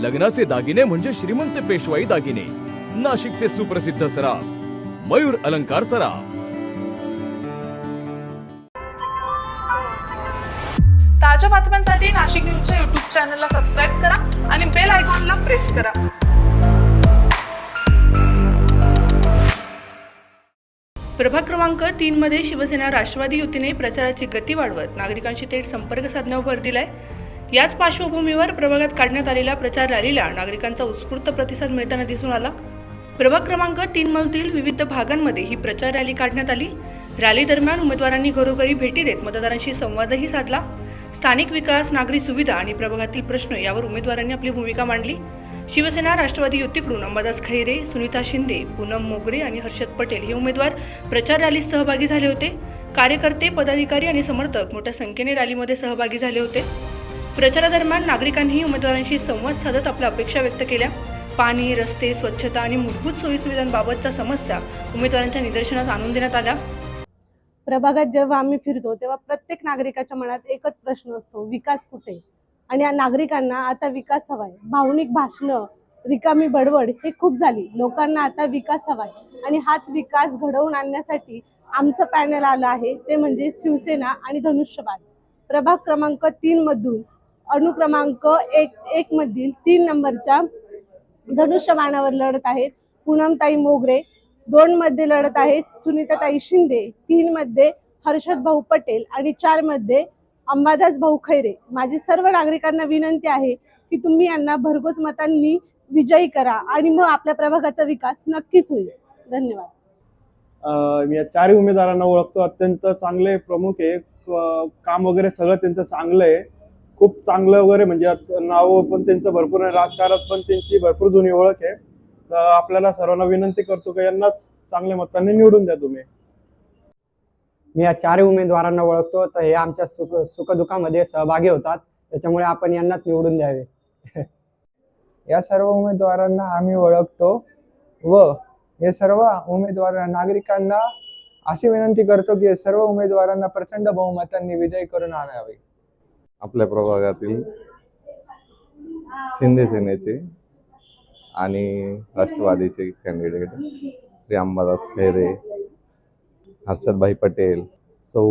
लग्नाचे दागिने म्हणजे श्रीमंत पेशवाई दागिने, नाशिकचे सुप्रसिद्ध सराफ मयूर अलंकार सराफ। ताज्या बातम्यांसाठी नाशिक न्यूजच्या YouTube चॅनलला सबस्क्राईब करा आणि बेल आयकॉनला प्रेस करा। प्रभाग क्रमांक 3 मध्ये शिवसेना राष्ट्रवादी युतीने प्रचाराची गती वाढवत नागरिकांशी थेट संपर्क साधण्यावर भर दिलाय। याच पार्श्वभूमीवर प्रभागात काढण्यात आलेल्या प्रचार रॅलीला नागरिकांचा उत्स्फूर्त प्रतिसाद मिळताना दिसून आला। प्रभाग क्रमांक 3 मधील विविध भागांमध्ये ही प्रचार रॅली काढण्यात आली। रॅली दरम्यान उमेदवारांनी घरोघरी भेटी देत मतदारांशी संवादही साधला। स्थानिक विकास, नागरी सुविधा आणि प्रभागातील प्रश्न यावर उमेदवारांनी आपली भूमिका मांडली। शिवसेना राष्ट्रवादी युतीकडून अंबादास खैरे, सुनीता शिंदे, पूनम मोगरे आणि हर्षद पटेल हे उमेदवार प्रचार रॅलीत सहभागी झाले होते। कार्यकर्ते, पदाधिकारी आणि समर्थक मोठ्या संख्येने रॅलीमध्ये सहभागी झाले होते। प्रचारादरम्यान नागरिकांनी उमेदवारांशी संवाद साधत आपल्या अपेक्षा व्यक्त केल्या। पाणी, रस्ते, स्वच्छता आणि मूलभूत सोयीसुविधांबाबतच्या समस्या उमेदवारांच्या निदर्शनास आणून देण्यात आल्या। प्रभागात जेव्हा आम्ही फिरतो तेव्हा प्रत्येक नागरिकाच्या मनात एकच प्रश्न असतो, विकास कुठे? आणि या नागरिकांना आता विकास हवाय। भावनिक भाषणं, रिकामी बडबड हे खूप झाली। लोकांना आता विकास हवाय आणि हाच विकास घडवून आणण्यासाठी आमचं पॅनल आलं आहे, ते म्हणजे शिवसेना आणि धनुष्यबाण। प्रभाग क्रमांक 3 मधून अनुक्रमांक 1 मधील 3 नंबरच्या धनुष्यबाणावर लढत आहेत पूनमताई मोगरे, 2 मध्ये लढत आहेत सुनीताताई शिंदे, 3 मध्ये हर्षद भाऊ पटेल आणि 4 मध्ये अंबादास भाऊ खैरे। माझी सर्व नागरिकांना विनंती आहे की तुम्ही यांना भरघोस मतांनी विजयी करा आणि मग आपल्या प्रभागाचा विकास नक्कीच होईल। धन्यवाद। मी या 4 उमेदवारांना ओळखतो, अत्यंत चांगले प्रमुख आहे, काम वगैरे सगळं त्यांचं चांगलं आहे, खूप चांगलं वगैरे, म्हणजे नाव पण त्यांचं भरपूर आहे, राजकारणात पण त्यांची भरपूर जुनी ओळख आहे। तर आपल्याला सर्वांना विनंती करतो की यांनाच चांगल्या मतांनी निवडून द्या तुम्ही। मी या 4 उमेदवारांना ओळखतो, तर हे आमच्या सुखदुःखामध्ये सहभागी होतात, त्याच्यामुळे आपण यांनाच निवडून द्यावे। या सर्व उमेदवारांना आम्ही ओळखतो व हे सर्व उमेदवार नागरिकांना अशी विनंती करतो की सर्व उमेदवारांना प्रचंड बहुमतांनी विजयी करून आणावे। आपल्या प्रभागातील शिंदे सेनेचे आणि राष्ट्रवादीचे कॅन्डिडेट श्री अंबादास खैरे, हर्षदभाई पटेल, सौ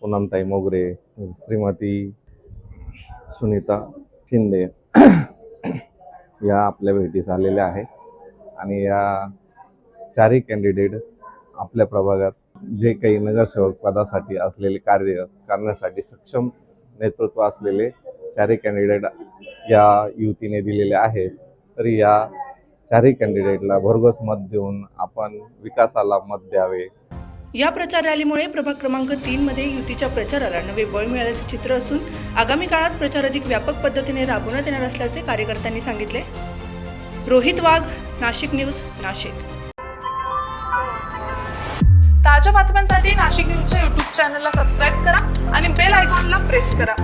पूनमताई मोगरे, श्रीमती सुनीता शिंदे या आपल्या भेटीस आलेल्या आहेत आणि या 4 कॅन्डिडेट आपल्या प्रभागात जे काही नगरसेवक पदासाठी असलेले कार्य करण्यासाठी सक्षम नेतृत्व असलेले 4 कॅन्डिडेट या युतीने दिलेले आहेत। तर या 4 कॅन्डिडेटला भरघोस मत देऊन आपण विकासाला मत द्यावे। या प्रचार रॅलीमुळे प्रभाग क्रमांक 3 मध्ये युतीच्या प्रचाराला नवे बळ मिळाल्याचे चित्र असून आगामी काळात प्रचार अधिक व्यापक पद्धतीने राबवण्यात येणार असल्याचे कार्यकर्त्यांनी सांगितले। रोहित वाघ, नाशिक न्यूज, नाशिक। ताज्या बातम्यांसाठी नाशिक न्यूजच्या YouTube चॅनलला सबस्क्राईब करा आणि बेल आयकॉनला प्रेस करा।